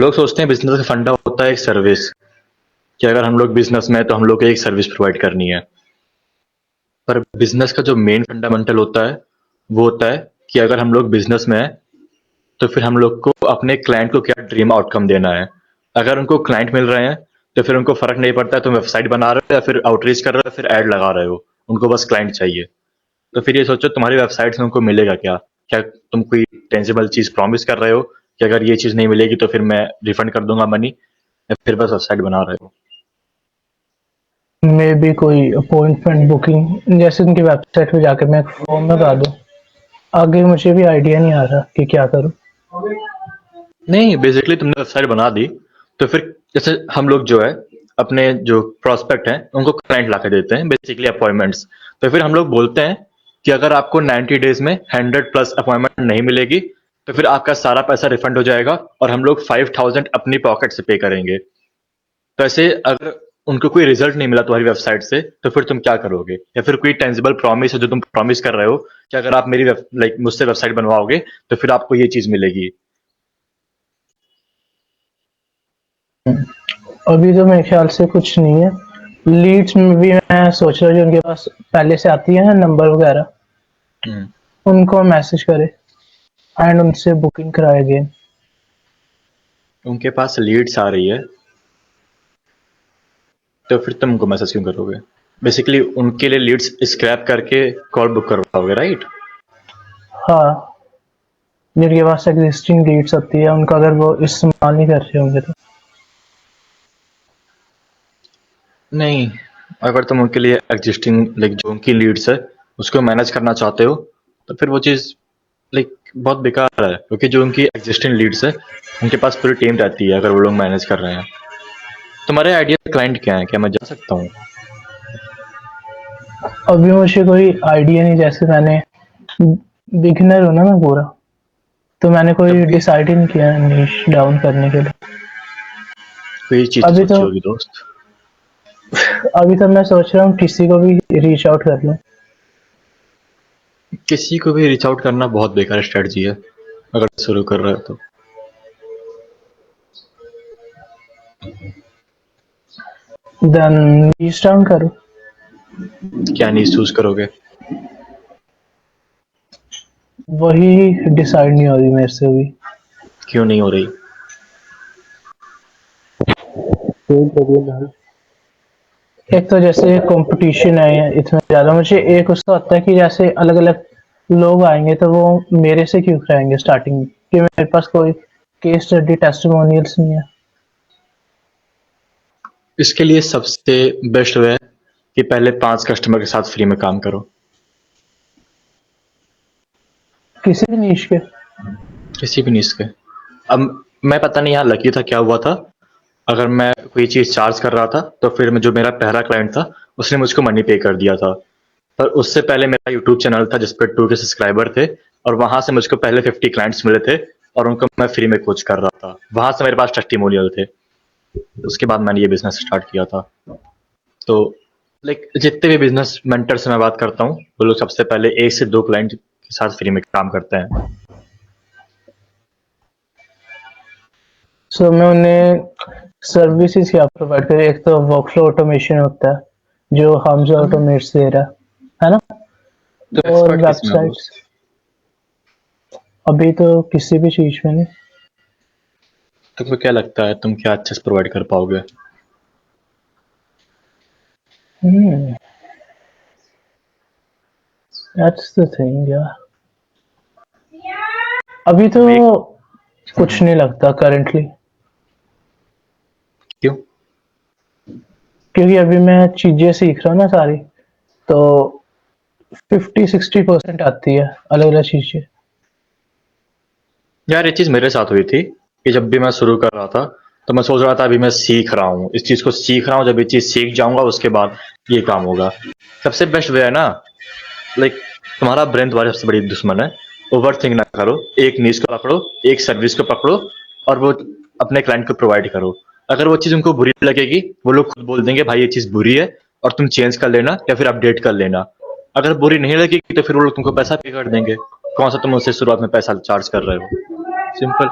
लोग सोचते हैं बिजनेस का फंडा होता है एक सर्विस, कि अगर हम लोग बिजनेस में हैं तो हम लोग को एक सर्विस प्रोवाइड करनी है। पर बिजनेस का जो मेन फंडामेंटल होता है वो होता है कि अगर हम लोग बिजनेस में हैं तो फिर हम लोग को अपने क्लाइंट को क्या ड्रीम आउटकम देना है। अगर उनको क्लाइंट मिल रहे हैं तो फिर उनको फर्क नहीं पड़ता है तुम वेबसाइट बना रहे हो या फिर आउटरीच कर रहे हो या फिर ऐड लगा रहे हो, उनको बस क्लाइंट चाहिए। तो फिर ये सोचो तुम्हारी वेबसाइट से उनको मिलेगा क्या? क्या तुम कोई टेंजिबल चीज प्रॉमिस कर रहे हो कि अगर ये चीज नहीं मिलेगी तो फिर मैं रिफंड कर दूंगा मनी, या फिर बस वेबसाइट बना रहे हो? मे बी कोई अपॉइंटमेंट बुकिंग, जैसे उनकी वेबसाइट पे जाके मैं एक फॉर्म लगा दूं। आगे मुझे भी आइडिया नहीं आ रहा कि क्या करूं। नहीं, बेसिकली तुमने वेबसाइट बना दी तो फिर जैसे हम लोग जो है अपने जो प्रोस्पेक्ट हैं उनको क्लाइंट ला के देते हैं, बेसिकली अपॉइंटमेंट्स। तो फिर हम लोग बोलते हैं कि अगर आपको 90 डेज में 100+ अपॉइंटमेंट नहीं मिलेगी तो फिर आपका सारा पैसा रिफंड हो जाएगा और हम लोग 5000 अपनी पॉकेट से पे करेंगे। तो ऐसे अगर उनको कोई रिजल्ट नहीं मिला तुम्हारी वेबसाइट से तो फिर तुम क्या करोगे? या फिर कोई टेंजिबल प्रॉमिस है जो तुम प्रॉमिस कर रहे हो कि अगर आप मेरी लाइक मुझसे वेबसाइट बनवाओगे तो फिर आपको ये चीज मिलेगी? अभी तो मेरे ख्याल से कुछ नहीं है। लीड्स में भी मैं सोच रहा हूँ जो उनके पास पहले से आती है ना नंबर वगैरह, हम्म। उनको मैसेज करे एंड उनसे बुकिंग कराए अगेन। उनके पास लीड्स आ रही है तो फिर तुम उनको मैसेज क्यों करोगे? बेसिकली उनके लिए लीड्स स्क्रैप करके कॉल बुक करवाओगे, राइट? हाँ, जिनके पास एग्जिस्टिंग लीड्स आती है उनका अगर वो इस्तेमाल नहीं कर रहे होंगे तो। नहीं, अगर तुम उनके लिए एग्जिस्टिंग लाइक जो उनकी लीड्स है उसको मैनेज करना चाहते हो तो फिर वो चीज़ लाइक बहुत बेकार है, क्योंकि जो उनकी एग्जिस्टिंग लीड्स है उनके पास पूरी टीम रहती है अगर वो लोग मैनेज कर रहे हैं। तुम्हारे आइडिया क्लाइंट क्या है, क्या मैं जा सकता हूँ? अभी मुझे कोई आइडिया नहीं, जैसे मैंने बिगिनर हूँ ना मैं पूरा, तो मैंने जब कोई भी डिसाइड ही नहीं किया निश डाउन करने के लिए। कोई चीज़ तो अभी तो सोची होगी दोस्त। अभी तो मैं सोच रहा हूँ किसी को भी रीच आउट कर लूँ। किसी को भी रीच आउट करना बहुत बेकार स्ट्रेटजी है अगर शुरू कर रहे हो तो। देन रीच डाउन करूँ। क्या नीज चूज करोगे? वही डिसाइड नहीं हो रही मेरे से अभी। क्यों नहीं हो रही? एक तो जैसे कंपटीशन है इतना ज्यादा, मुझे एक उसका होता है कि जैसे अलग अलग लोग आएंगे तो वो मेरे से क्यों कराएंगे स्टार्टिंग में, कि मेरे पास कोई केस स्टडी टेस्टिमोनियल्स नहीं है। इसके लिए सबसे बेस्ट वे है कि पहले 5 कस्टमर के साथ फ्री में काम करो। किसी भी नीश के। किसी भी नीज के। अब मैं पता नहीं यहाँ लकी था क्या हुआ था, अगर मैं कोई चीज़ चार्ज कर रहा था तो फिर जो मेरा पहला क्लाइंट था उसने मुझको मनी पे कर दिया था। पर उससे पहले मेरा यूट्यूब चैनल था जिस पर 2 के सब्सक्राइबर थे और वहां से मुझको पहले 50 क्लाइंट्स मिले थे और उनको मैं फ्री में कोच कर रहा था। वहां से मेरे पास टेस्टिमोनियल थे। उसके बाद मैंने ये बिजनेस स्टार्ट किया था। तो लाइक जितने भी बिजनेस मेंटर से मैं बात करता हूँ वो लोग सबसे पहले 1 से 2 क्लाइंट के साथ फ्री में काम करते हैं। सो मैं उन्हें सर्विसेज क्या प्रोवाइड करें? एक तो वर्कफ्लो ऑटोमेशन होता है जो हमजा ऑटोमेट्स दे रहा है ना, तो और एक्सपर्ट किसमें हो? वेबसाइट्स। अभी तो किसी भी चीज में नहीं। तुमको क्या लगता है तुम क्या अच्छे से प्रोवाइड कर पाओगे? दैट्स द थिंग यार। अभी तो तुम एक कुछ नहीं लगता करंटली, क्यों? क्योंकि अभी मैं चीजें सीख रहा हूँ ना सारी, तो 50-60% आती है अलग अलग चीजें। यार ये चीज मेरे साथ हुई थी कि जब भी मैं शुरू कर रहा था तो मैं सोच रहा था अभी मैं सीख रहा हूँ, इस चीज को सीख रहा हूँ, जब ये चीज सीख जाऊंगा उसके बाद ये काम होगा। सबसे बेस्ट वे है ना, लाइक तुम्हारा ब्रेन तुम्हारी सबसे बड़ी दुश्मन है। ओवर थिंक ना करो, एक नीज को पकड़ो, एक सर्विस को पकड़ो और वो अपने क्लाइंट को प्रोवाइड करो। अगर वो चीज उनको बुरी लगेगी वो लोग खुद बोल देंगे भाई ये चीज बुरी है और तुम चेंज कर लेना या फिर अपडेट कर लेना। अगर बुरी नहीं लगेगी तो फिर वो लोग तुमको पैसा पे कर देंगे। कौन सा तुम उससे शुरुआत में पैसा चार्ज कर रहे हो? सिंपल।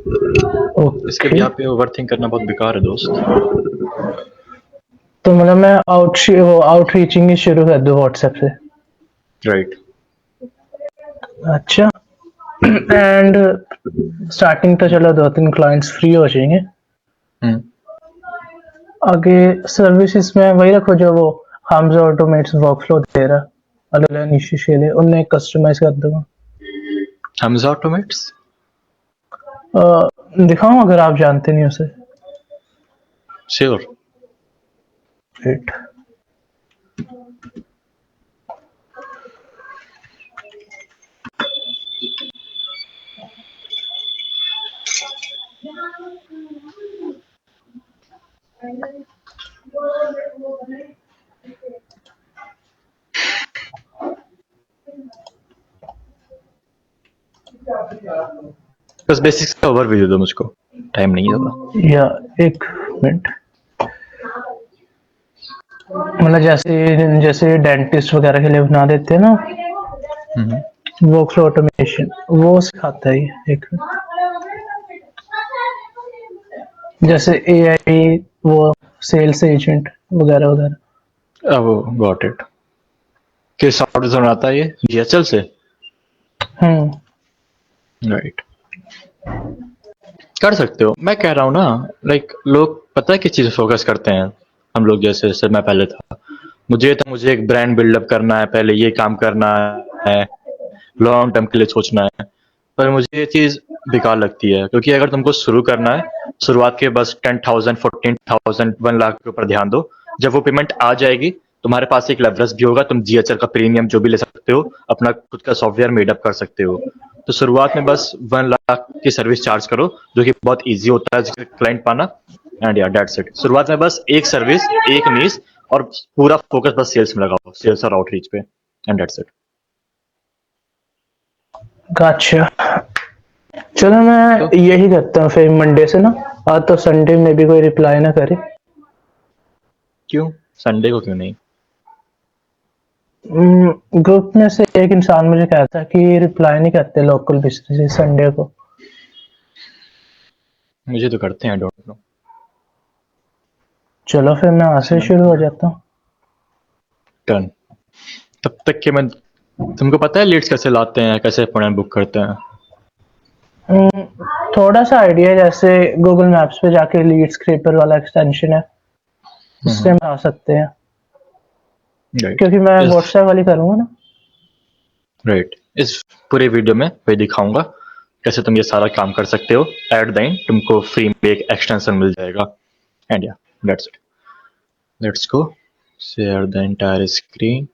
इसके भी ओके। यहाँ पे ओवरथिंक करना बहुत बेकार है दोस्त। तो मतलब मैं आउटरीचिंग ही शुरू कर दूं व्हाट्सएप से? राइट। अच्छा। एंड स्टार्टिंग तो चलो 2-3 क्लाइंट्स फ्री हो जाएंगे। हम्म। आगे सर्विसेज में वही रखो जो वो हमजा ऑटोमेट्स वर्कफ्लो दे रहा, अलग अलग निशेष के लिए उन्हें कस्टमाइज कर दूंगा। हमजा ऑटोमेट्स। दिखाऊं अगर आप जानते नहीं उसे? श्योर। Great. बस बेसिक्स का ओवरव्यू दे दो मुझको, टाइम नहीं है ज़्यादा। या एक मिनट। मतलब जैसे जैसे डेंटिस्ट वगैरह के लिए बना देते हैं ना हम्म। वर्कफ्लो ऑटोमेशन, वो सिखाता है ये। एक जैसे एआई, वो सेल्स एजेंट वगैरह वगैरह। अब गॉट इट। किस सॉफ्टवेयर से बनाता है ये, डीएचएल से? हम्म। राइट। कर सकते हो, मैं कह रहा हूँ ना। लाइक लोग पता है किस चीज़ फोकस करते हैं। हम लोग जैसे मैं पहले था, मुझे एक ब्रांड बिल्डअप करना है, पहले ये काम करना है, लॉन्ग टर्म के लिए सोचना है। पर मुझे ये चीज़ बेकार लगती है, क्योंकि अगर तुमको शुरू करना है, शुरुआत के बस 10,000 14,000 1 लाख के ऊपर ध्यान दो। जब वो पेमेंट आ जाएगी, तुम्हारे पास एक लेवरेज भी होगा, तुम जीएचएल का प्रीमियम जो भी ले सकते हो, अपना खुद का सॉफ्टवेयर मेडअप कर सकते हो। तो शुरुआत में बस 1 लाख की सर्विस चार्ज करो, जो कि बहुत ईजी होता है क्लाइंट पाना। एंड या दैट्स इट। शुरुआत में बस एक सर्विस, एक नीस, और पूरा फोकस बस सेल्स में लगाओ, सेल्स और आउटरीच पे। And that's it. अच्छा, चलो तो मैं यही करता हूँ फिर मंडे से ना। आज तो संडे में भी कोई रिप्लाई ना करे। क्यों संडे को क्यों नहीं? ग्रुप में से एक इंसान मुझे कहता है कि रिप्लाई नहीं करते लोकल बिजनेस संडे को। मुझे तो करते हैं, डोंट नो। चलो फिर मैं आज से शुरू हो जाता हूँ। डन। तब तक के मैं, तुमको पता है लीड्स कैसे लाते हैं, कैसे अपॉइंटमेंट बुक करते हैं? थोड़ा सा आइडिया है, जैसे गूगल मैप्स पे जाके लीड स्क्रैपर वाला एक्सटेंशन है, उससे हम आ सकते हैं। राइट। क्योंकि मैं इस व्हाट्सएप वाली करूंगा ना। राइट, इस पूरे वीडियो में वही दिखाऊंगा कैसे तुम ये सारा काम कर सकते हो। एट द एंड तुमको फ्री में एक एक्सटेंशन मिल जाएगा। एंड या that's it. Let's go share the entire screen.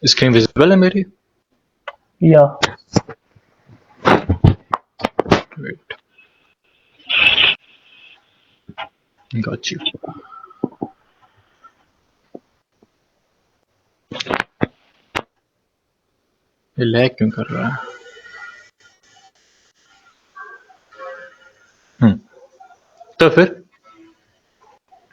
Screen visible है मेरी? या राइट, गॉट यू। ये लैग क्यों कर रहा है? तो फिर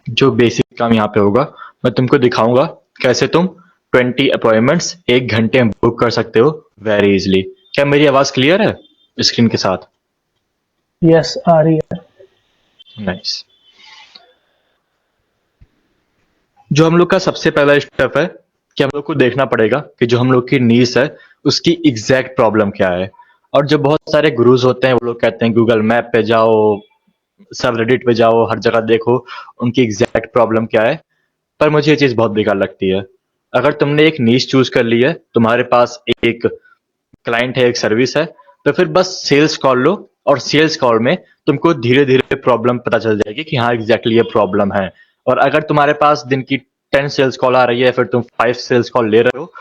जो बेसिक काम यहाँ पे होगा, मैं तुमको दिखाऊंगा कैसे तुम 20 अपॉइंटमेंट्स 1 घंटे में बुक कर सकते हो वेरी इजिली। क्या मेरी आवाज क्लियर है स्क्रीन के साथ? यस, आ रही है। नाइस। जो हम लोग का सबसे पहला स्टेप है कि हम लोग को देखना पड़ेगा कि जो हम लोग की नीड्स है, उसकी एग्जैक्ट प्रॉब्लम क्या है। और जो बहुत सारे गुरुज होते हैं, वो लोग कहते हैं गूगल मैप पे जाओ, सब रेडिट पे जाओ, हर जगह देखो उनकी एग्जैक्ट प्रॉब्लम क्या है। पर मुझे ये चीज बहुत बेकार लगती है। अगर तुमने एक नीश चूज कर ली है, तुम्हारे पास एक क्लाइंट है, एक सर्विस है, तो फिर बस सेल्स कॉल लो, और सेल्स कॉल में तुमको धीरे धीरे प्रॉब्लम पता चल जाएगी कि हाँ एग्जैक्टली ये प्रॉब्लम है। और अगर तुम्हारे पास दिन की 10 सेल्स कॉल आ रही है, फिर तुम 5 सेल्स कॉल ले रहे हो,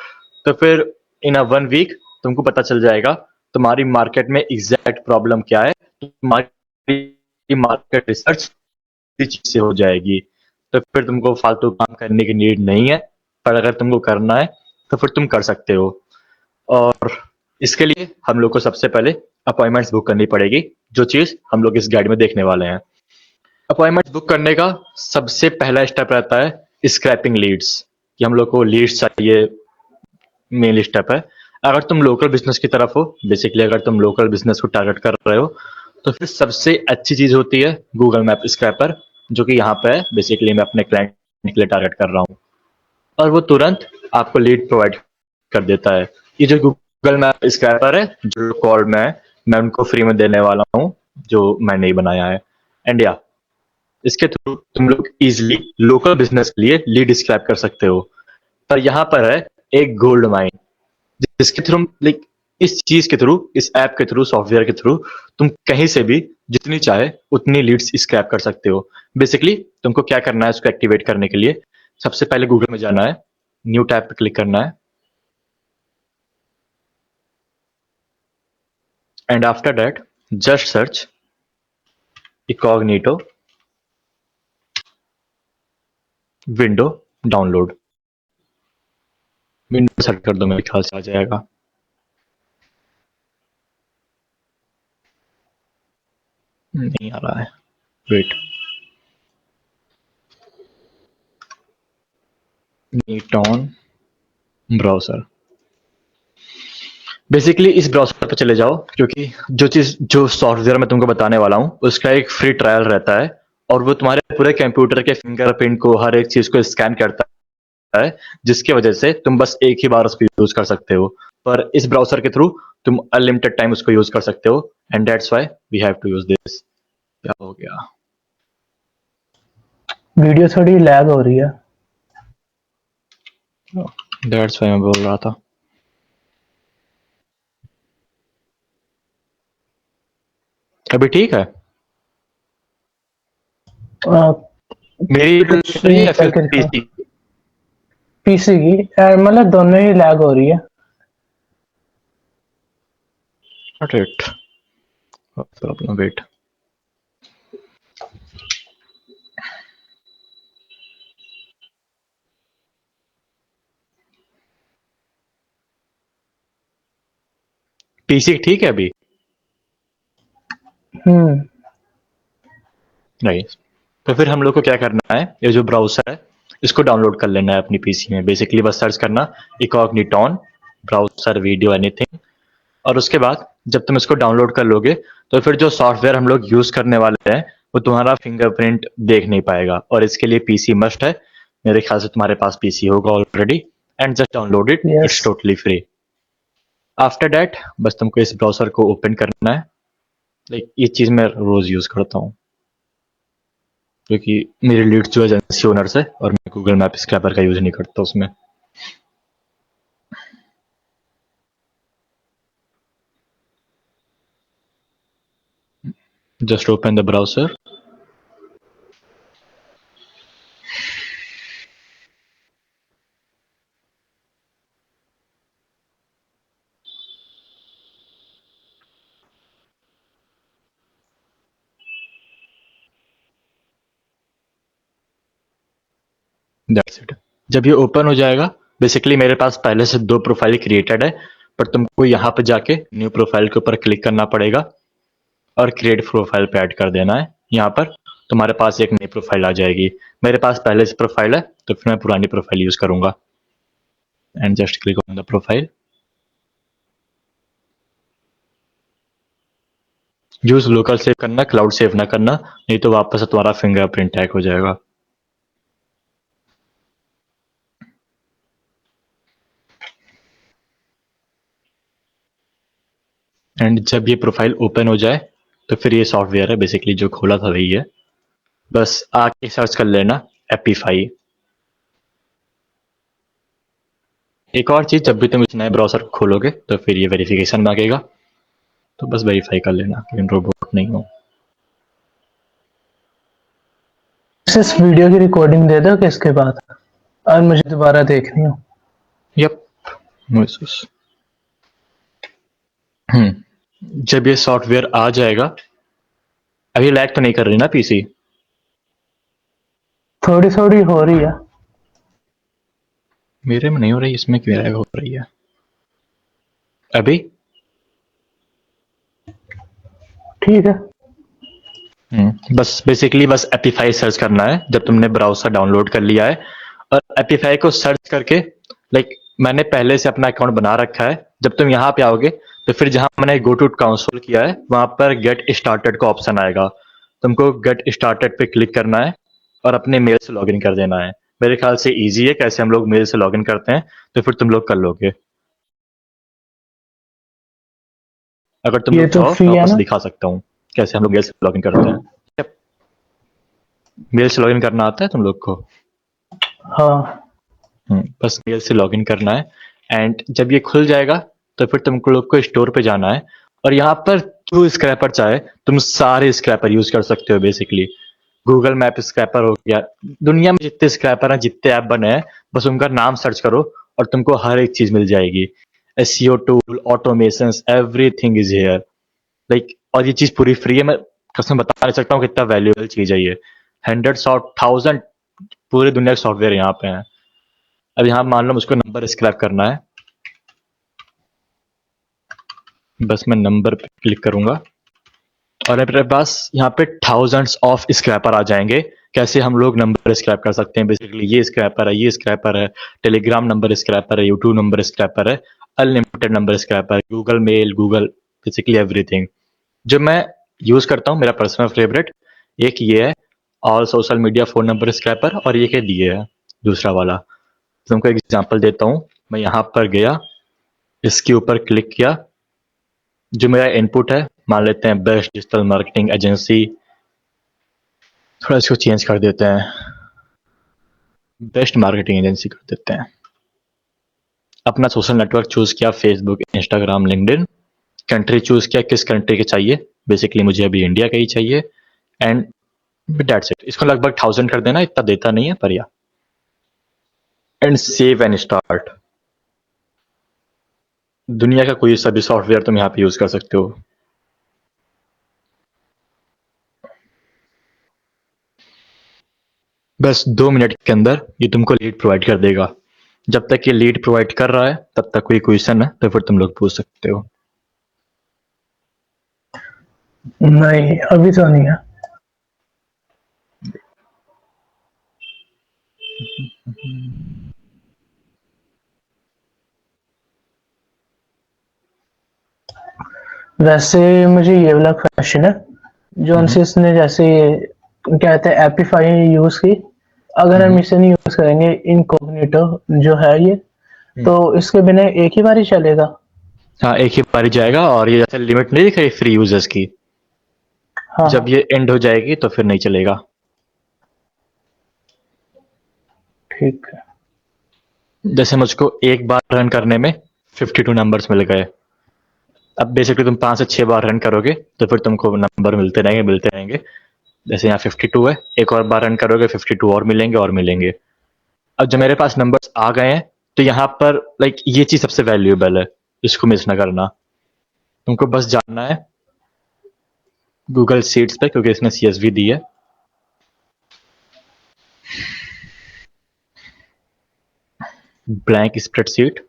तो फिर इन अ 1 वीक तुमको पता चल जाएगा तुम्हारी मार्केट में एग्जैक्ट प्रॉब्लम क्या है। तुम्हारी मार्केट रिसर्च चीज से हो जाएगी। तो फिर तुमको फालतू काम करने की नीड नहीं है। पर अगर तुमको करना है, तो फिर तुम कर सकते हो। और इसके लिए हम लोग को सबसे पहले अपॉइंटमेंट्स बुक करनी पड़ेगी, जो चीज हम लोग इस गाइड में देखने वाले हैं। अपॉइंटमेंट बुक करने का सबसे पहला स्टेप रहता है स्क्रैपिंग लीड्स, कि हम लोग को लीड्स चाहिए, मेन स्टेप है। अगर तुम लोकल बिजनेस की तरफ हो, बेसिकली अगर तुम लोकल बिजनेस को टारगेट कर रहे हो, तो फिर सबसे अच्छी चीज होती है गूगल मैप स्क्रैपर, जो कि यहाँ पे है। बेसिकली मैं अपने क्लाइंट के लिए टारगेट कर रहा हूँ, और वो तुरंत आपको लीड प्रोवाइड कर देता है। ये जो गूगल मैप स्क्रैपर है, जो कॉल मैं उनको फ्री में देने वाला हूँ, जो मैंने ही बनाया है। एंड या इसके थ्रू तुम लोग इजिली लोकल बिजनेस के लिए लीड स्क्रैप कर सकते हो। पर यहाँ पर है एक गोल्ड माइन, जिसके थ्रू लाइक इस चीज के थ्रू, इस ऐप के थ्रू, सॉफ्टवेयर के थ्रू तुम कहीं से भी जितनी चाहे उतनी लीड्स स्क्रैप कर सकते हो। बेसिकली तुमको क्या करना है, इसको एक्टिवेट करने के लिए सबसे पहले गूगल में जाना है, न्यू टैब पे क्लिक करना है, and after that just search incognito window download. Window search कर दो, मेरे ख्याल से आ जाएगा। नहीं आ रहा है, wait. Neat on browser. Basically इस ब्राउजर पर चले जाओ, क्योंकि जो सॉफ्टवेयर मैं तुमको बताने वाला हूँ उसका एक फ्री ट्रायल रहता है, और वो तुम्हारे पूरे कंप्यूटर के फिंगरप्रिंट को, हर एक चीज को स्कैन करता है, जिसकी वजह से तुम बस एक ही बार उसको यूज कर सकते हो। पर इस ब्राउजर के थ्रू तुम अनलिमिटेड टाइम उसको यूज कर सकते हो, and that's why we have to use this. क्या हो गया? वीडियो थोड़ी लैग हो रही है। दैट्स व्हाई मैं बोल रहा था। अभी ठीक है? आ, मेरी कुछ रही है या फिर करके दिखाओ। पीसी? पीसी की मतलब दोनों ही लैग हो रही है। It problem, wait. पीसी ठीक है अभी? हम्म। नहीं, तो फिर हम लोग को क्या करना है, ये जो ब्राउजर है इसको डाउनलोड कर लेना है अपनी पीसी में। बेसिकली बस सर्च करना इकॉग्निटॉन ब्राउजर वीडियो एनीथिंग, और उसके बाद जब तुम इसको डाउनलोड कर लोगे, तो फिर जो सॉफ्टवेयर हम लोग यूज करने वाले हैं वो तुम्हारा फिंगरप्रिंट देख नहीं पाएगा, और इसके लिए पीसी मस्ट है। मेरे ख्याल से तुम्हारे पास पीसी होगा already, and just download it, yes. It's totally free. After that बस तुमको इस ब्राउजर को ओपन करना है। लाइक ये चीज मैं रोज यूज करता हूँ, क्योंकि मेरी लीड जो एजेंसी ओनर्स है, और मैं गूगल मैप स्क्रैपर का यूज नहीं करता उसमें। Just open the browser. That's it. जब ये ओपन हो जाएगा, बेसिकली मेरे पास पहले से 2 प्रोफाइल क्रिएटेड है, पर तुमको यहाँ पे जाके न्यू प्रोफाइल के ऊपर क्लिक करना पड़ेगा, और क्रिएट प्रोफाइल पे ऐड कर देना है। यहाँ पर तुम्हारे पास एक नई प्रोफाइल आ जाएगी। मेरे पास पहले से प्रोफाइल है, तो फिर मैं पुरानी प्रोफाइल यूज करूंगा, and just click on the profile. Use local save करना, क्लाउड सेव ना करना, नहीं तो वापस से तुम्हारा फिंगरप्रिंट टैग हो जाएगा। एंड जब ये प्रोफाइल ओपन हो जाए, तो फिर ये सॉफ्टवेयर है, बेसिकली जो खोला था वही है। बस आके सर्च कर लेना एपीफाई। एक और चीज, जब भी तुम इस नए ब्राउजर को खोलोगे तो फिर ये वेरिफिकेशन मांगेगा, तो बस वेरीफाई कर लेना कि रोबोट नहीं हो। इस वीडियो की रिकॉर्डिंग दे दो कि इसके बाद और मुझे दोबारा देखनी हो। यप, महसूस। जब ये सॉफ्टवेयर आ जाएगा, अभी लैग तो नहीं कर रही ना पीसी? थोड़ी थोड़ी हो रही है। मेरे में नहीं हो रही, इसमें क्यों लैग हो रही है अभी? ठीक है। बस बेसिकली बस एपिफाई सर्च करना है जब तुमने ब्राउज़र डाउनलोड कर लिया है, और एपिफाई को सर्च करके, लाइक मैंने पहले से अपना अकाउंट बना रखा है। जब तुम यहाँ पे आओगे तो फिर जहाँ मैंने गो टू कंसोल किया है वहाँ पर गेट स्टार्टेड का ऑप्शन आएगा। तुमको गेट स्टार्टेड पे क्लिक करना है और अपने मेल से लॉगिन कर देना है। मेरे ख्याल से ईज़ी है, कैसे हम लोग मेल से लॉगिन करते हैं, तो फिर तुम लोग कर लोगे। अगर तुम ये लोग तो चाहो फ्री मैं है वापस ना? दिखा सकता हूँ कैसे हम लोग मेल से लॉगिन करते हैं। Yep, मेल से लॉगिन करना आता है तुम लोग को? हाँ। बस मेल से लॉगिन करना है, एंड जब ये खुल जाएगा तो फिर तुमको लोग को स्टोर पे जाना है, और यहाँ पर जो स्क्रैपर चाहे तुम सारे स्क्रैपर यूज कर सकते हो। बेसिकली गूगल मैप स्क्रैपर हो गया, दुनिया में जितने स्क्रैपर हैं, जितने ऐप बने हैं, बस उनका नाम सर्च करो और तुमको हर एक चीज मिल जाएगी। SEO tool, automation, everything is here, like. और ये चीज पूरी फ्री है, मैं कसम बता नहीं सकता हूँ कितना वैल्यूएबल चीज है ये। हंड्रेड्स ऑफ थाउजेंड पूरी दुनिया के सॉफ्टवेयर यहाँ पे हैं। अब यहाँ मान लो मुझको नंबर स्क्रैप करना है, बस मैं नंबर पे क्लिक करूंगा और मेरे पास यहाँ पे थाउजेंड्स ऑफ स्क्रैपर आ जाएंगे। कैसे हम लोग नंबर स्क्रैप कर सकते हैं? बेसिकली ये स्क्रैपर है, ये स्क्रैपर है, टेलीग्राम नंबर स्क्रैपर है, यूट्यूब नंबर स्क्रैपर है, unlimited number scraper, Google mail, Google, basically everything. जो मैं यूज करता हूँ, मेरा पर्सनल फेवरेट एक ये है, all social media phone number scraper, और ये के दिए है दूसरा वाला। तुमको एक एग्जांपल देता हूँ। मैं यहाँ पर गया, इसके ऊपर क्लिक किया, जो मेरा इनपुट है मान लेते हैं बेस्ट डिजिटल मार्केटिंग एजेंसी, थोड़ा इसको चेंज कर देते हैं, बेस्ट मार्केटिंग एजेंसी कर देते हैं। अपना सोशल नेटवर्क चूज किया, Facebook, Instagram, LinkedIn. Country choose किया, किस कंट्री के चाहिए, बेसिकली मुझे अभी इंडिया का ही चाहिए, एंड दैट्स इट। इसको लगभग 1000 कर देना, इतना देता नहीं है पर या, एंड सेव एंड स्टार्ट। दुनिया का कोई सा भी सॉफ्टवेयर तुम यहाँ पे यूज कर सकते हो। बस 2 मिनट के अंदर ये तुमको लीड प्रोवाइड कर देगा। जब तक ये लीड प्रोवाइड कर रहा है तब तक कोई क्वेश्चन है तो फिर तुम लोग पूछ सकते हो। नहीं, अभी तो नहीं है। वैसे मुझे ये वाला क्वेश्चन है, जॉनसिस ने जैसे कहते हैं एपिफाई यूज की, अगर हम इसे नहीं यूज करेंगे इनकॉग्निटो जो है ये, तो इसके बिना एक ही बार ही चलेगा? हाँ, एक ही बारी जाएगा, और ये जैसे लिमिट नहीं दिख रही फ्री यूजर्स की, हाँ जब हाँ, ये एंड हो जाएगी तो फिर नहीं चलेगा। ठीक है। जैसे मुझको एक बार रन करने में 52 नंबर्स मिल गए। अब बेसिकली तुम 5 से 6 बार रन करोगे तो फिर तुमको नंबर मिलते रहेंगे। जैसे यहाँ 52 है, एक और बार रन करोगे 52 और मिलेंगे और मिलेंगे। अब जब मेरे पास नंबर्स आ गए हैं तो यहाँ पर लाइक ये चीज सबसे वैल्यूएबल है, इसको मिस ना करना। तुमको बस जानना है गूगल शीट्स पे, क्योंकि इसने सीएसवी दी है। ब्लैंक स्प्रेडशीट,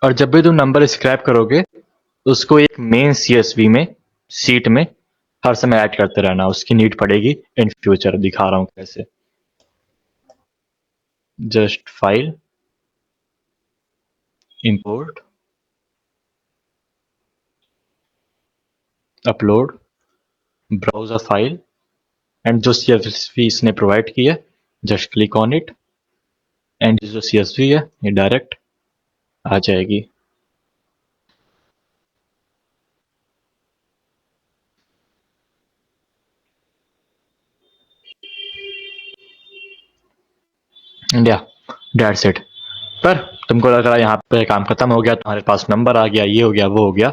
और जब भी तुम नंबर स्क्रैप करोगे उसको एक मेन सीएसवी में, सीट में हर समय ऐड करते रहना। उसकी नीड पड़ेगी इन फ्यूचर, दिखा रहा हूं कैसे। Just file, import, upload, browse a file, and जो सीएसवी इसने प्रोवाइड की है just click on it, and जो सीएसवी है ये डायरेक्ट आ जाएगी। India, that's it. पर तुमको लग रहा है यहाँ पे काम खत्म हो गया, तुम्हारे पास नंबर आ गया, ये हो गया, वो हो गया।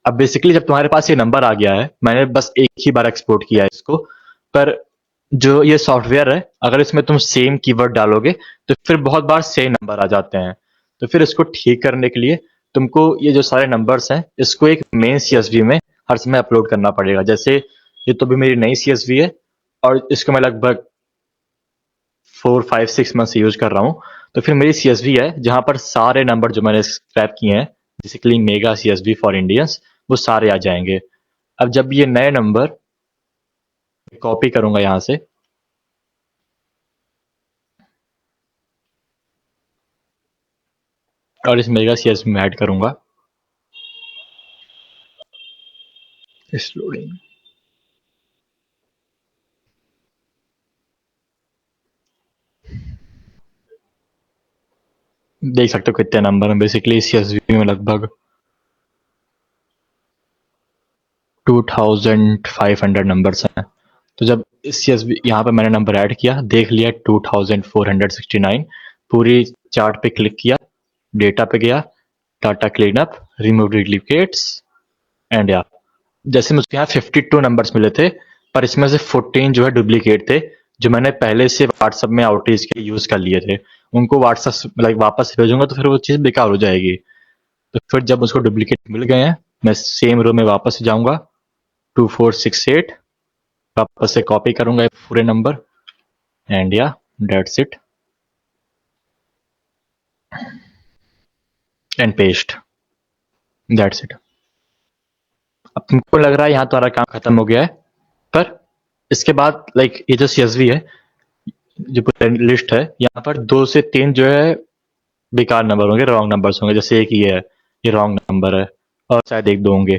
अब बेसिकली जब तुम्हारे पास ये नंबर आ गया है, मैंने बस एक ही बार एक्सपोर्ट किया है इसको, पर जो ये सॉफ्टवेयर है अगर इसमें तुम सेम कीवर्ड डालोगे तो फिर बहुत बार सेम नंबर आ जाते हैं। तो फिर इसको ठीक करने के लिए तुमको ये जो सारे नंबर्स हैं इसको एक मेन सीएसवी में हर समय अपलोड करना पड़ेगा। जैसे ये तो भी मेरी नई सीएसवी है और इसको मैं लगभग 4 5 6 मंथ से यूज कर रहा हूँ। तो फिर मेरी सीएसवी है जहां पर सारे नंबर जो मैंने स्क्रैप किए हैं, basically mega CSV for Indians, वो सारे आ जाएंगे। अब जब ये नए नंबर कॉपी करूंगा यहाँ से, और इस मेगा सी एस में ऐड करूंगा, इस लोडिंग देख सकते हो कितने नंबर हैं। बेसिकली CSV में लगभग 2500 नंबर्स हैं। तो जब CSV यहाँ पे मैंने नंबर ऐड किया, देख लिया 2469, पूरी चार्ट पे क्लिक किया, डेटा पे गया, data clean up, remove duplicates and या जैसे मुझे यहाँ 52 नंबर्स मिले थे, पर इसमें से 14 जो है डुप्लीकेट थे, जो मैंने पहले से व्हाट्सएप में आउटरीच के लिए यूज कर लिए थे। उनको व्हाट्सएप लाइक वापस भेजूंगा तो फिर वो चीज़ बेकार हो जाएगी। तो फिर जब उसको डुप्लीकेट मिल गए हैं, मैं सेम रो में वापस जाऊंगा, 2468, वापस से कॉपी करूंगा ये पूरे नंबर एंड या that's it and paste, that's it. अब तुमको लग रहा है यहाँ तुम्हारा काम खत्म हो गया है, पर इसके बाद लाइक ये जो CSV है, जो लिस्ट है, यहाँ पर 2 से 3 जो है बेकार नंबर होंगे, रॉन्ग नंबर्स होंगे। जैसे एक ये है, ये रॉन्ग नंबर है, और शायद 1-2 होंगे।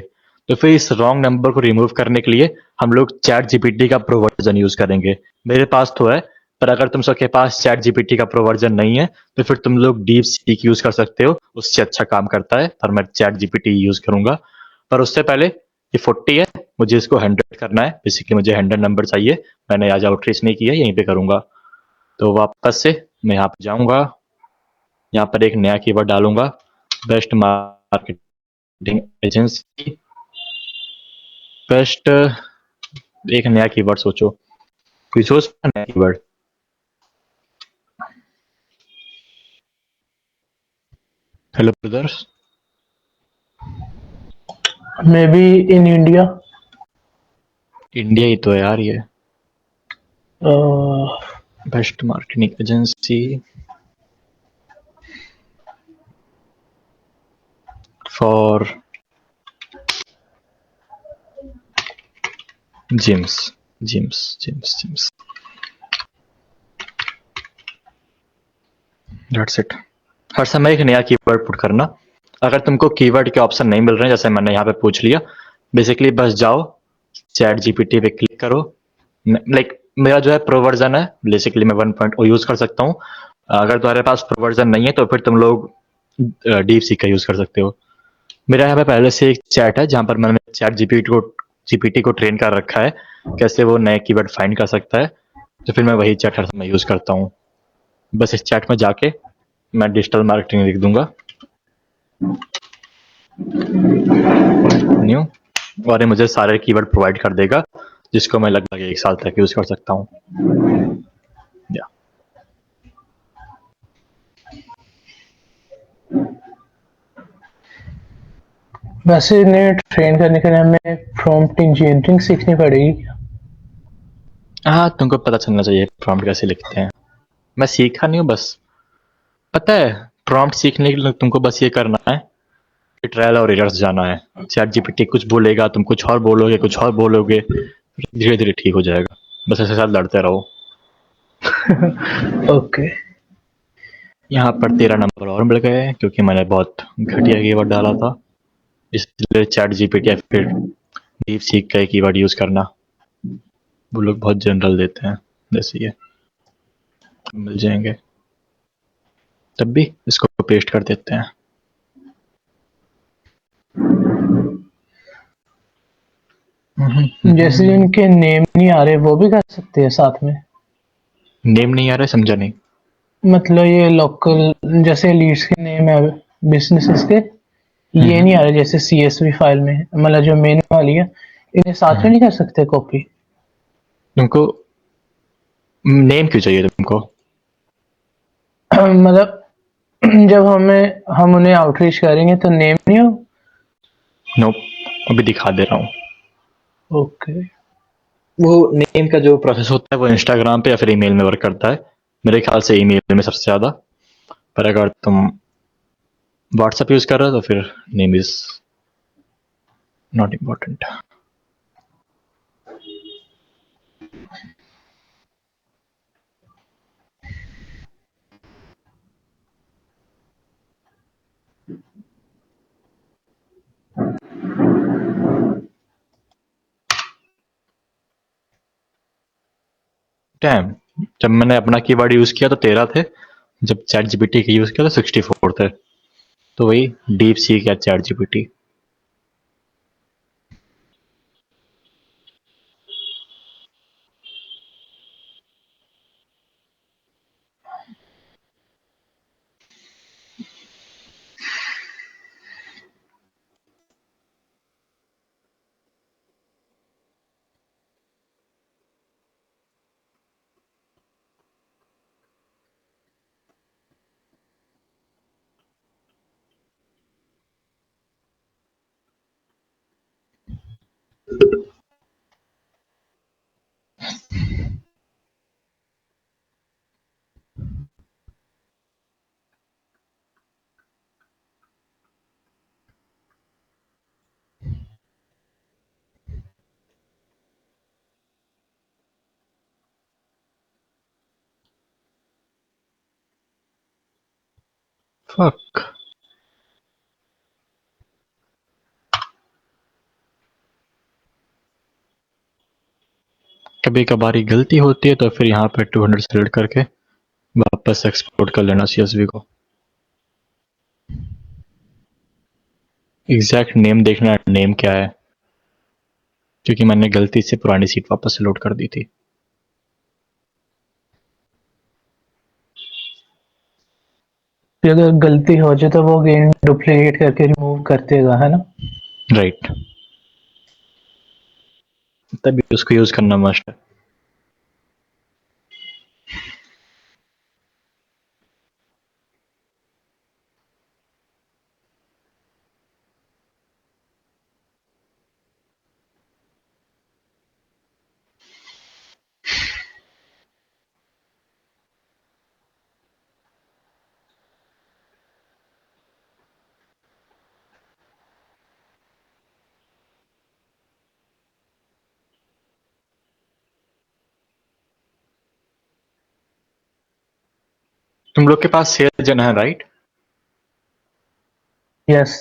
तो फिर इस रॉन्ग नंबर को रिमूव करने के लिए हम लोग चैट जीपीटी का प्रो वर्जन यूज करेंगे। मेरे पास तो है, पर अगर तुम सबके पास चैट जीपीटी का प्रो वर्जन नहीं है तो फिर तुम लोग डीप सीक यूज कर सकते हो, उससे अच्छा काम करता है, पर मैं चैट जीपीटी यूज करूंगा। पर उससे पहले ये 40 है, मुझे इसको 100 करना है। बेसिकली मुझे 100 नंबर चाहिए, मैंने आज आउटरीच नहीं किया, यहीं पे करूंगा। तो वापस से मैं यहाँ पे जाऊंगा, यहाँ पर एक नया कीवर्ड डालूंगा, बेस्ट मार्केटिंग एजेंसी। बेस्ट, एक नया कीवर्ड सोचो, कोई सोच नया keyword. Hello brothers. Maybe in India. India ही तो है यार ये। Best marketing agency for gyms, gyms gyms gyms, that's it. हर समय एक नया कीवर्ड पुट करना। अगर तुमको कीवर्ड के ऑप्शन नहीं मिल रहे हैं, जैसे मैंने यहाँ पे पूछ लिया, बेसिकली बस जाओ चैट जीपीटी पे क्लिक करो। लाइक मेरा जो है प्रो वर्जन है, बेसिकली मैं 1.0 यूज कर सकता हूँ। अगर तुम्हारे पास प्रो वर्जन नहीं है तो फिर तुम लोग डीप सीक का यूज कर सकते हो। मेरा यहाँ पे पहले से एक चैट है जहाँ पर मैंने चैट जीपीटी को ट्रेन कर रखा है, कैसे वो नए कीवर्ड फाइंड कर सकता है। तो फिर मैं वही चैट हर समय यूज करता हूँ। बस इस चैट में जाके मैं डिजिटल मार्केटिंग लिख दूंगा न्यू, और ये मुझे सारे कीवर्ड प्रोवाइड कर देगा, जिसको मैं लगभग 1 साल तक यूज कर सकता हूँ। या वैसे इन्हें ट्रेन करने के लिए हमें प्रॉम्प्ट इंजीनियरिंग सीखनी पड़ेगी। हाँ, तुमको पता चलना चाहिए प्रॉम्प्ट कैसे लिखते हैं। मैं सीखा नहीं हूँ, बस पता है प्रॉम्प्ट सीखने के लिए तुमको बस ये करना है कि ट्रायल और एरर्स जाना है। चैट जीपीटी कुछ बोलेगा, तुम कुछ और बोलोगे, कुछ और बोलोगे, धीरे धीरे ठीक हो जाएगा। बस ऐसे साथ लड़ते रहो। ओके। यहाँ पर 13 नंबर और मिल गए क्योंकि मैंने बहुत घटिया कीवर्ड डाला था, इसलिए चैट जीपीटी या फिर डीप सीक का कीवर्ड यूज करना। वो लोग बहुत जनरल देते हैं, जैसे ये मिल जाएंगे। तब भी इसको पेस्ट कर देते हैं। जैसे जिनके नेम नहीं आ रहे वो भी कर सकते हैं साथ में। नेम नहीं आ रहा है, समझा नहीं। मतलब ये लोकल जैसे लीड्स के नेम है बिजनेसेस के, ये नहीं आ रहे जैसे CSV फाइल में, मतलब जो मेन वाली है, इन्हें साथ में नहीं कर सकते कॉपी। तुमको नेम क्यों चाहिए तुमको? मतलब जब हम उन्हें आउटरीच करेंगे तो नेम नहीं हो। नो, अभी दिखा दे रहा हूँ। ओके। वो नेम का जो प्रोसेस होता है वो इंस्टाग्राम पे या फिर ईमेल में वर्क करता है। मेरे ख्याल से ईमेल में सबसे ज़्यादा, पर अगर तुम व्हाट्सएप यूज़ कर रहे हो तो फिर name is Not important. Dam, जब मैंने अपना कीवर्ड यूज किया तो 13 थे, जब चैट जीपीटी का यूज किया तो 64 थे। तो वही डीप सीक या चैट जीपीटी। फक। कभी कभार गलती होती है तो फिर यहाँ पे 200 सेलेक्ट करके वापस एक्सपोर्ट कर लेना CSV को। एग्जैक्ट नेम देखना, नेम क्या है, क्योंकि मैंने गलती से पुरानी सीट वापस से लोड कर दी थी। फिर अगर गलती हो जाए तो वो गेम डुप्लीकेट करके रिमूव कर देगा, है ना? राइट, तभी उसको यूज करना मस्ट है। तुम लोग के पास सेल जन है, राइट? यस।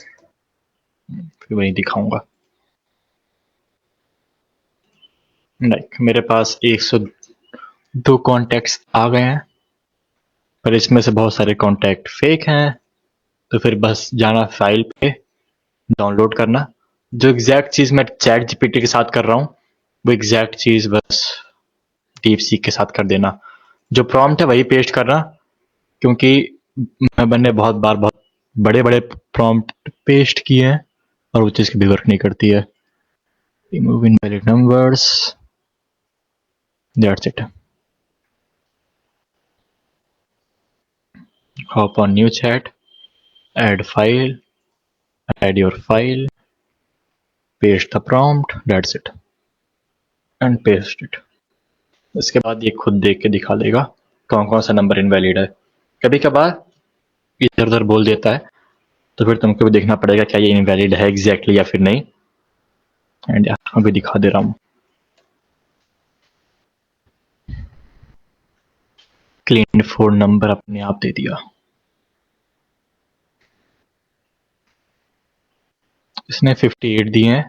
फिर वही दिखाऊंगा। लाइक मेरे पास 102 कॉन्टैक्ट्स आ गए हैं, पर इसमें से बहुत सारे कॉन्टैक्ट फेक हैं। तो फिर बस जाना फाइल पे, डाउनलोड करना। जो एग्जैक्ट चीज मैं चैट जीपीटी के साथ कर रहा हूँ, वो एग्जैक्ट चीज बस डीप सीक के साथ कर देना। जो प्रॉम्प्ट है वही पेस्ट करना, क्योंकि मैंने बहुत बार बहुत बड़े बड़े प्रॉम्प्ट पेस्ट किए हैं और वो चीज कभी वर्क नहीं करती है। Remove invalid numbers, that's it. Hop on new chat, add file, add your file, paste the prompt, that's it, and paste it. इसके बाद ये खुद देख के दिखा देगा कौन कौन सा नंबर इनवैलिड है। कभी कभार इधर उधर बोल देता है, तो फिर तुमको भी देखना पड़ेगा क्या ये इनवैलिड है एग्जैक्टली या फिर नहीं। एंड अभी दिखा दे रहा हूँ। क्लीन 4 नंबर अपने आप दे दिया इसने। 58 दिए हैं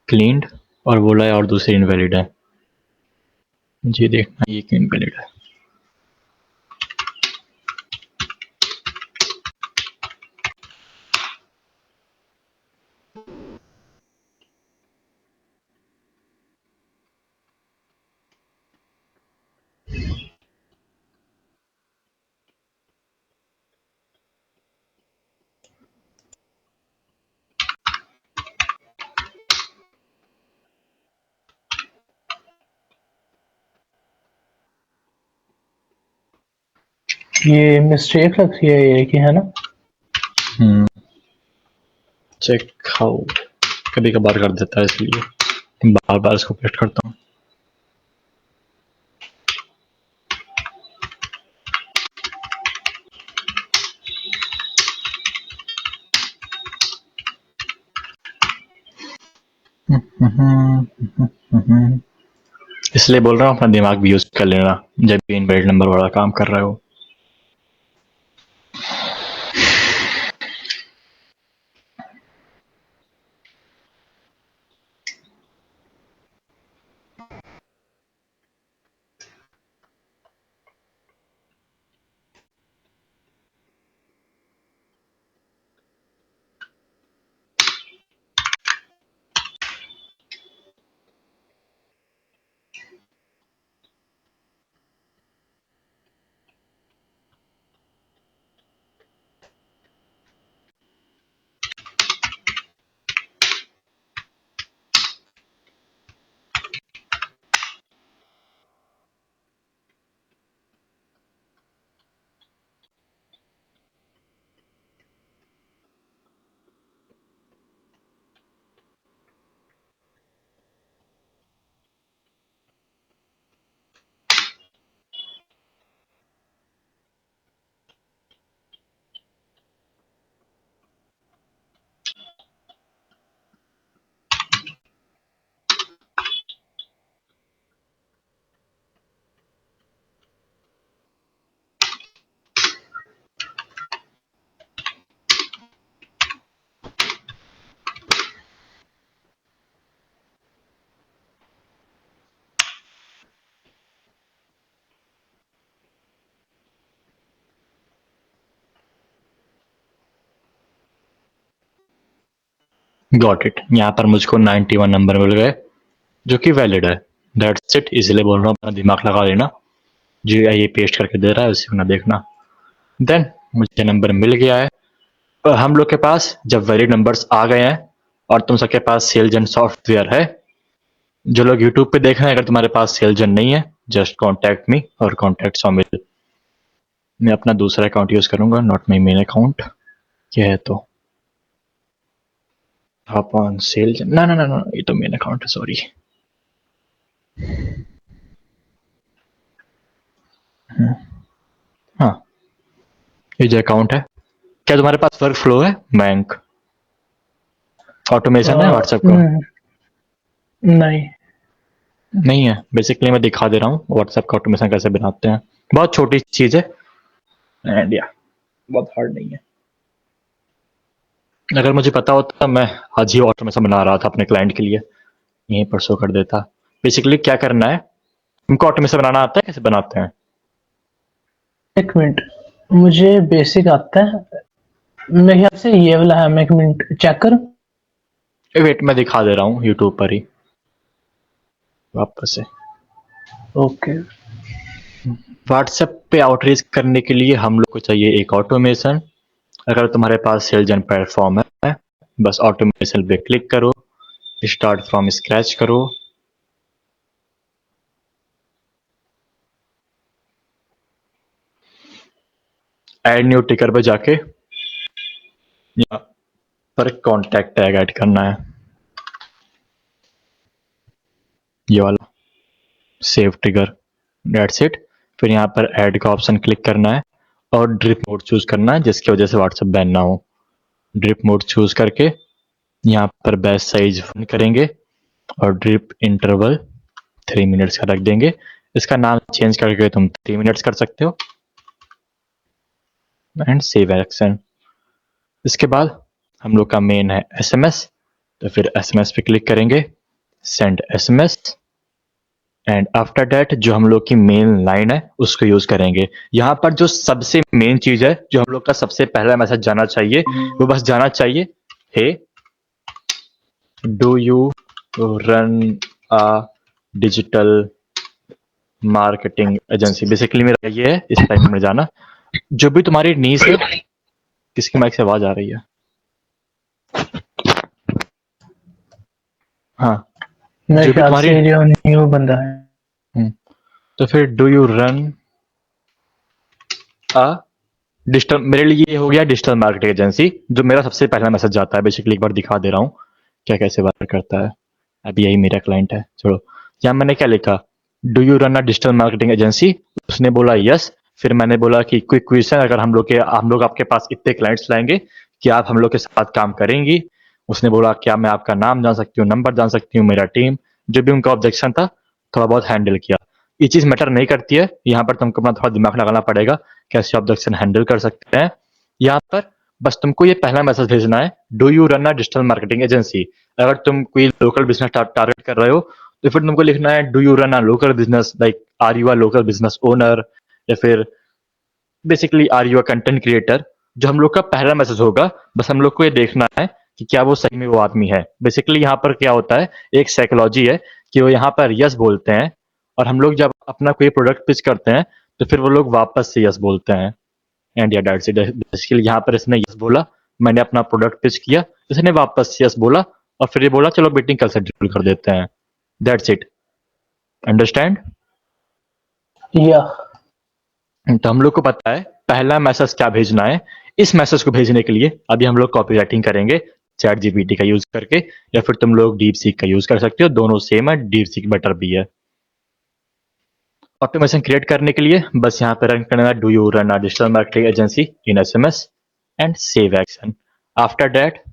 क्लीन्ड, और बोला है और दूसरे इनवैलिड है। जी देखना ये क्यों इनवैलिड है। ये मिस्टेक लग रही है ये कि, है ना? चेक हाउ, कभी कभार कर देता है इसलिए बार बार इसको पेस्ट करता हूँ। इसलिए बोल रहा हूँ अपना दिमाग भी यूज कर लेना जब भी इनवैलिड नंबर वाला काम कर रहे हो। Got it. यहाँ पर मुझको 91 नंबर मिल गए जो कि वैलिड है। That's it. इसलिए बोल रहा हूँ अपना दिमाग लगा लेना, जो ये पेस्ट करके दे रहा है उसी को ना देखना। देन मुझे नंबर मिल गया है। तो हम लोग के पास जब वैलिड नंबर्स आ गए हैं और तुम सबके पास सेलजन सॉफ्टवेयर है, जो लोग यूट्यूब पे देख रहे हैं, अगर तुम्हारे पास सेलजन नहीं है जस्ट कॉन्टैक्ट मी और कॉन्टैक्ट सौमिल। मैं अपना दूसरा अकाउंट यूज करूंगा, नॉट माई मेन अकाउंट। क्या है तो अपॉन सेलजन, ना ना ना ना, ये तो मेन अकाउंट है, सॉरी। हाँ, ये जो अकाउंट है, क्या तुम्हारे पास वर्क फ्लो है, बैंक ऑटोमेशन है व्हाट्सएप का? नहीं। नहीं है। बेसिकली मैं दिखा दे रहा हूँ व्हाट्सएप का ऑटोमेशन कैसे बनाते हैं। बहुत छोटी चीज है एंड या बहुत हार्ड नहीं है। अगर मुझे पता होता मैं आज ही ऑटोमेशन बना रहा था अपने क्लाइंट के लिए, यहीं पर शो कर देता। बेसिकली क्या करना है, तुमको ऑटोमेशन बनाना आता है, कैसे बनाते हैं? एक मिनट, मुझे बेसिक आता है, मेरे ख्याल से ये वाला है। मैं एक मिनट चेक करूं। वेट, मैं दिखा दे रहा हूँ यूट्यूब पर ही वापस से। ओके। व्हाट्सएप पे आउटरीच करने के लिए हम लोग को चाहिए एक ऑटोमेशन। अगर तुम्हारे पास सेलजन प्लेटफॉर्म है, बस ऑटोमेशन पे क्लिक करो, स्टार्ट फ्रॉम स्क्रैच करो। ऐड न्यू टिकर पे जाके यहाँ पर कॉन्टैक्ट टैग ऐड करना है, ये वाला सेव ट्रिगर। That's it. फिर यहाँ पर ऐड का ऑप्शन क्लिक करना है और ड्रिप मोड चूज करना है, जिसकी वजह से व्हाट्सएप बैन ना हो। ड्रिप मोड चूज करके यहाँ पर बैच साइज 1 करेंगे और ड्रिप इंटरवल 3 मिनट्स का रख देंगे। इसका नाम चेंज करके तुम 3 मिनट्स कर सकते हो एंड सेव एक्शन। इसके बाद हम लोग का मेन है एसएमएस, तो फिर एसएमएस पे क्लिक करेंगे, send SMS and after that जो हम लोग की मेन लाइन है उसको यूज करेंगे। यहाँ पर जो सबसे मेन चीज है, जो हम लोग का सबसे पहला मैसेज जाना चाहिए, वो बस जाना चाहिए, hey do you run a digital marketing agency. Basically मेरा ये है, इस टाइम में जाना। जो भी तुम्हारी नीड्स है, किसकी माइक से आवाज आ रही है? हाँ, मेरे जो भी ख्याल तुम्हारी से जो न्यू बंदा है। तो फिर do you run a digital, मेरे लिए ये हो गया डिजिटल मार्केटिंग एजेंसी, जो मेरा सबसे पहला मैसेज जाता है। बेसिकली एक बार दिखा दे रहा हूँ क्या कैसे वर्क करता है। अब यही मेरा क्लाइंट है, छोड़ो। यहाँ मैंने क्या लिखा, do you run a digital marketing agency. उसने बोला यस। फिर मैंने बोला कि क्विक क्वेश्चन, अगर हम लोग आपके पास इतने क्लाइंट्स लाएंगे कि आप हम लोग के साथ काम करेंगी। उसने बोला क्या मैं आपका नाम जान सकती हूँ, नंबर जान सकती हूँ, मेरा टीम, जो भी उनका ऑब्जेक्शन था थोड़ा बहुत हैंडल किया। ये चीज़ मैटर नहीं करती है, यहाँ पर तुमको अपना थोड़ा दिमाग लगाना पड़ेगा कैसे ऑब्जेक्शन हैंडल कर सकते हैं। यहाँ पर बस तुमको ये पहला मैसेज भेजना है, do you run a digital marketing agency. अगर तुम कोई लोकल बिजनेस टारगेट कर रहे हो तो फिर तुमको लिखना है do you run a local business, like are you a local business owner, या फिर basically are you a content creator. जो हम लोग का पहला मैसेज होगा, बस हम लोग को ये देखना है कि क्या वो सही में वो आदमी है। बेसिकली यहाँ पर क्या होता है, एक साइकोलॉजी है कि वो यहाँ पर यस बोलते हैं, और हम लोग जब अपना कोई प्रोडक्ट पिच करते हैं तो फिर वो लोग वापस से यस बोलते हैं। एंड या दैट्स इट। बेसिकली यहाँ पर इसने यस बोला, मैंने अपना प्रोडक्ट पिच किया, इसने वापस से यस बोला, और फिर ये बोला चलो मीटिंग कल शेड्यूल कर देते हैं। That's it. अंडरस्टैंड? या तो हम लोग को पता है पहला मैसेज क्या भेजना है। इस मैसेज को भेजने के लिए अभी हम लोग कॉपी राइटिंग करेंगे चैट जीपीटी का यूज करके, या फिर तुम लोग डीप सीक का यूज कर सकते हो, दोनों सेम है, डीप सीक बेटर भी है। ऑटोमेशन क्रिएट करने के लिए बस यहाँ पे रन करना है do you run a digital marketing agency in SMS and save action. After that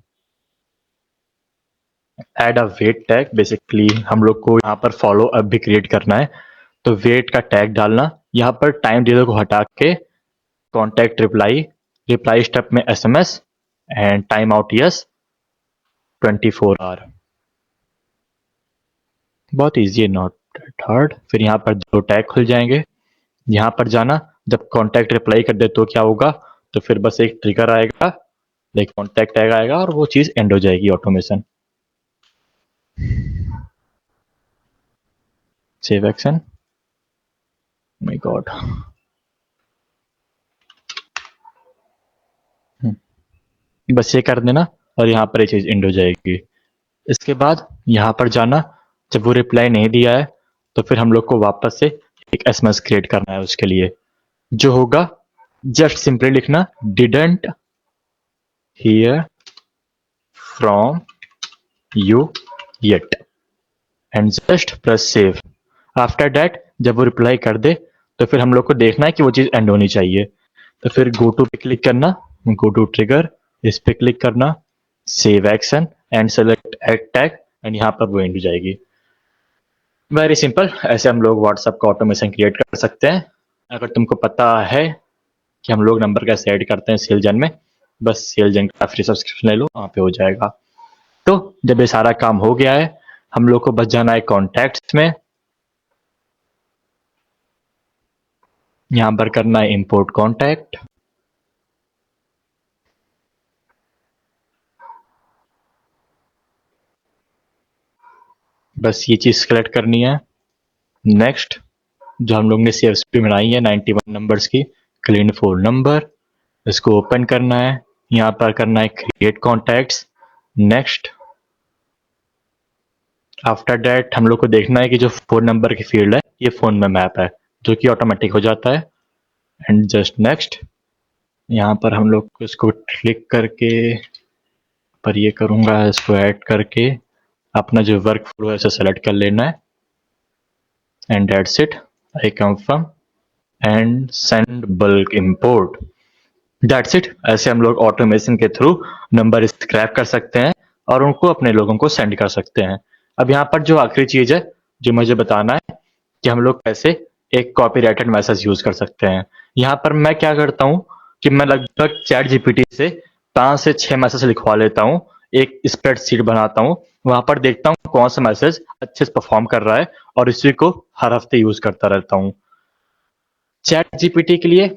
add a wait tag. Basically हम लोग को यहाँ पर फॉलो अप भी क्रिएट करना है, तो वेट का टैग डालना। यहाँ पर टाइम डिले को हटा के कॉन्टैक्ट रिप्लाई, रिप्लाई स्टेप में SMS and time out yes 24 hour. बहुत इजी है, नॉट हार्ड। फिर यहाँ पर दो टैग खुल जाएंगे, यहाँ पर जाना, जब कॉन्टैक्ट रिप्लाई कर दे तो क्या होगा, तो फिर बस एक ट्रिगर आएगा, लाइक कॉन्टैक्ट टैग आएगा, और वो चीज एंड हो जाएगी automation. Save action. My God. बस ये कर देना और यहाँ पर ये चीज एंड हो जाएगी। इसके बाद यहाँ पर जाना, जब वो रिप्लाई नहीं दिया है तो फिर हम लोग को वापस से एक एसएमएस क्रिएट करना है। उसके लिए जो होगा, जस्ट सिंपली लिखना didn't here from you yet and just press save. After that जब वो रिप्लाई कर दे तो फिर हम लोग को देखना है कि वो चीज एंड होनी चाहिए। तो फिर गो टू पे क्लिक करना, गो टू ट्रिगर, इस पे क्लिक करना, save action and select add tag, and यहाँ पर वो एंड हो जाएगी। Very simple. ऐसे हम लोग व्हाट्सएप का ऑटोमेशन क्रिएट कर सकते हैं। अगर तुमको पता है कि हम लोग नंबर कैसे ऐड करते हैं सेलजन में, बस सेलजन का फ्री सब्सक्रिप्शन ले लो, वहाँ पे हो जाएगा। तो जब ये सारा काम हो गया है, हम लोग को बस जाना है कॉन्टैक्ट्स में, यहाँ पर करना है इंपोर्ट कॉन्टैक्ट। बस ये चीज सेलेक्ट करनी है। नेक्स्ट, जो हम लोग ने सीएसपी बनाई है 91 नंबर्स की, क्लीन 4 नंबर, इसको ओपन करना है। यहाँ पर करना है create contacts. Next, after that हम लोग को देखना है कि जो 4 नंबर की फील्ड है ये फोन में मैप है, जो कि ऑटोमेटिक हो जाता है। एंड जस्ट नेक्स्ट, यहाँ पर हम लोग को इसको क्लिक करके, पर ये करूंगा इसको ऐड करके अपना जो वर्क फ्लो है उसे सेलेक्ट कर लेना है। And that's it, I confirm and send bulk import. That's it. ऐसे हम लोग ऑटोमेशन के थ्रू नंबर स्क्रैप कर सकते हैं और उनको अपने लोगों को सेंड कर सकते हैं। अब यहाँ पर जो आखिरी चीज है जो मुझे बताना है कि हम लोग कैसे एक कॉपीराइटेड मैसेज यूज कर सकते हैं। यहाँ पर मैं क्या करता हूँ कि मैं लगभग चैट जीपीटी से 5 से 6 मैसेज लिखवा लेता हूँ, एक स्प्रेडशीट बनाता हूँ, वहां पर देखता हूँ कौन सा मैसेज अच्छे से परफॉर्म कर रहा है और इसी को हर हफ्ते यूज करता रहता हूँ। चैट जीपीटी के लिए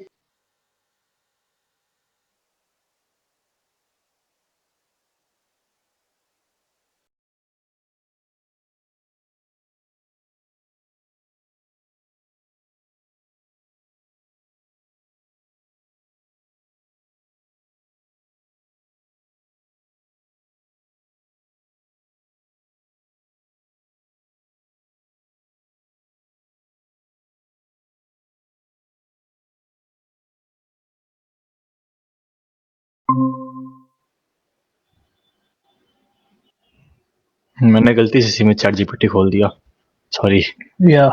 मैंने गलती से इसी में चैट जीपीटी खोल दिया, सॉरी। या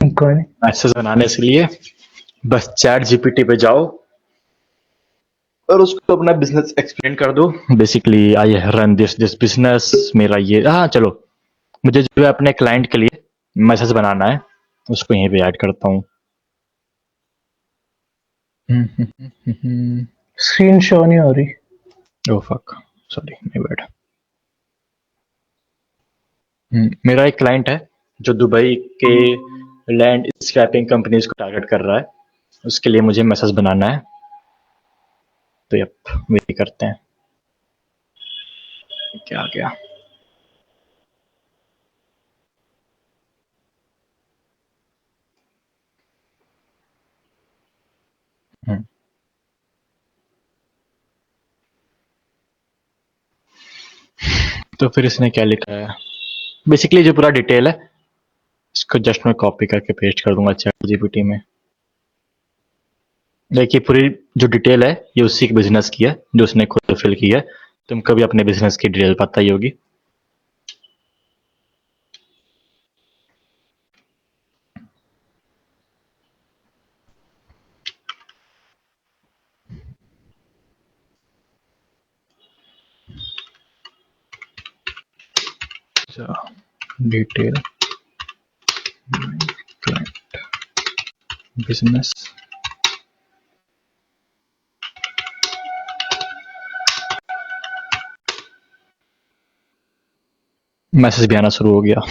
कोई नहीं। मैसेज बनाने के लिए बस चैट जीपीटी पे जाओ, और उसको अपना बिजनेस एक्सप्लेन कर दो। Basically I run this business, मेरा ये, हाँ चलो, मुझे जो है अपने क्लाइंट के लिए मैसेज बनाना है, उसको यहीं पे ऐड करता हूँ। स्क्रीन शो नहीं हो रही। Oh fuck, sorry my bad. मेरा एक क्लाइंट है जो दुबई के लैंड स्क्रैपिंग कंपनीज को टारगेट कर रहा है, उसके लिए मुझे मैसेज बनाना है, तो यप वही करते हैं। क्या गया? तो फिर इसने क्या लिखा है? बेसिकली जो पूरा डिटेल है इसको जस्ट मैं कॉपी करके पेस्ट कर दूंगा चैट जीपीटी में। देखिए पूरी जो डिटेल है ये उसी के बिजनेस की है जो उसने खुद फिल की है। तुमको भी अपने बिजनेस की डिटेल पता ही होगी। डिटेल क्लाइंट बिजनेस, मैसेज भी आना शुरू हो गया।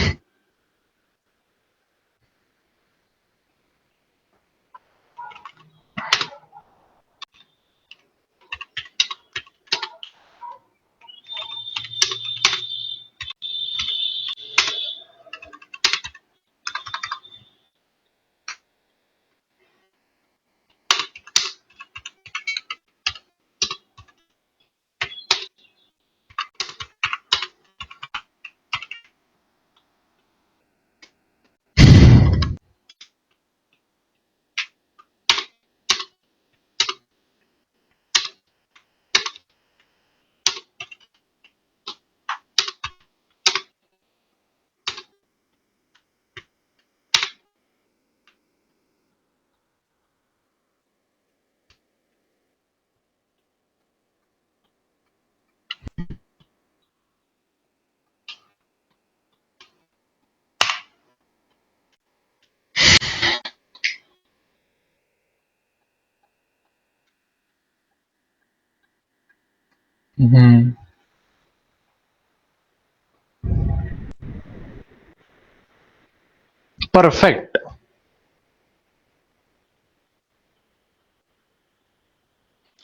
परफेक्ट।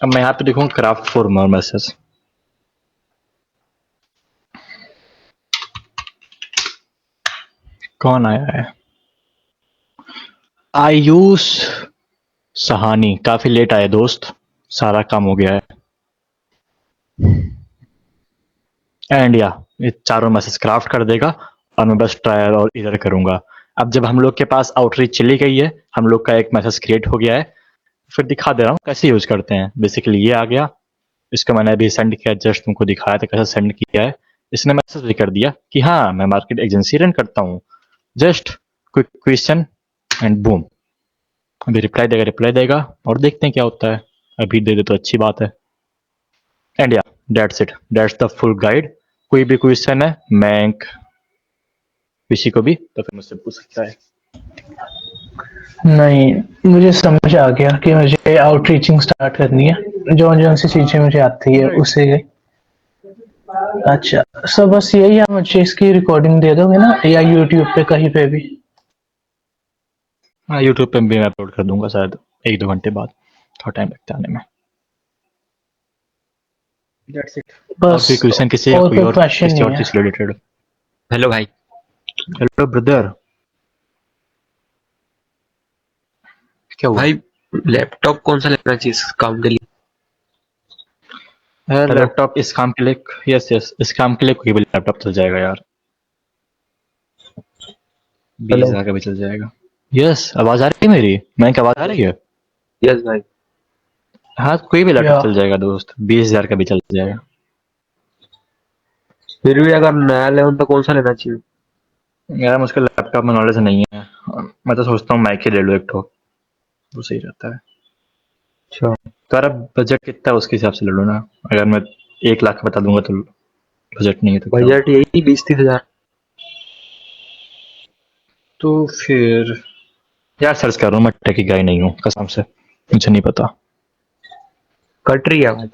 अब मैं यहाँ पे देखूंगा क्राफ्ट फॉर मोर मैसेज। कौन आया है? आयुष सहानी, काफी लेट आए दोस्त, सारा काम हो गया है। एंड या ये चारों मैसेज क्राफ्ट कर देगा और मैं बस ट्रायल और इधर करूंगा। अब जब हम लोग के पास आउटरीच चली गई है, हम लोग का एक मैसेज क्रिएट हो गया है, फिर दिखा दे रहा हूँ कैसे यूज करते हैं। बेसिकली ये आ गया, इसको मैंने अभी सेंड किया, जस्ट तुमको दिखाया था कैसे सेंड किया है। इसने मैसेज भी कर दिया कि हाँ मैं मार्केट एजेंसी रन करता हूँ, just quick question and boom. अभी रिप्लाई देगा और देखते हैं क्या होता है। अभी दे दे तो अच्छी बात है। एंड या that's it, that's the full guide. कोई भी क्वेश्चन है मैं किसी को भी तो फिर मुझसे पूछ सकता है। नहीं, मुझे समझ आ गया कि मुझे आउटरीचिंग स्टार्ट करनी है। जो सी चीजें मुझे आती है उसे। अच्छा, सो बस यही है, मुझे इसकी रिकॉर्डिंग दे दोगे ना, या यूट्यूब पे कहीं पे भी? हाँ यूट्यूब पे भी मैं अपलोड कर दूंगा शायद 1-2 घंटे बाद, थोड़ा टाइम लगता है आने में। That's it. और बस कोई क्वेश्चन किसी या और कोई कोई और क्वेश्चन किसी नहीं और है। चीज रिलेटेड? हेलो भाई। हेलो ब्रदर, क्या हुआ? भाई लैपटॉप कौन सा लेना चाहिए इस काम के लिए? यार हेलो। लैपटॉप इस काम के लिए, यस यस, इस काम के लिए कोई भी लैपटॉप चल जाएगा यार, बीस हेलो। हजार का भी चल जाएगा। यस, आवाज आ रही है मेरी? मैं क्या आवाज आ रही है? यस भाई। हाँ कोई भी लैपटॉप या चल जाएगा दोस्त, 20,000 का भी चल जाएगा। फिर भी अगर नया ले तो कौन सा लेना चाहिए? यार मुझको लैपटॉप में नॉलेज नहीं है, मैं तो सोचता हूँ मैक ही ले लो एक ठो, वो सही रहता है। अच्छा तुम्हारा बजट कितना है उसके हिसाब से ले लो ना। अगर मैं 1 लाख बता दूंगा तो बजट नहीं है तो क्या होगा? बजट यही 20-30 हजार। तो फिर यार सर्च कर रहा हूँ, मैं टेकी गाय नहीं हूँ कसम से, मुझे नहीं पता। कट रही है आवाज।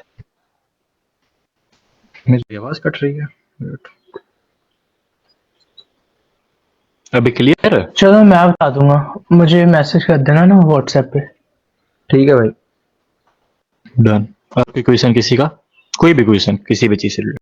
मेरी आवाज कट रही है। Wait. अभी क्लियर है? चलो मैं बता दूंगा, मुझे मैसेज कर देना ना व्हाट्सएप पे। ठीक है भाई। डन। आपकी क्वेश्चन किसी का, कोई भी क्वेश्चन किसी भी चीज से related।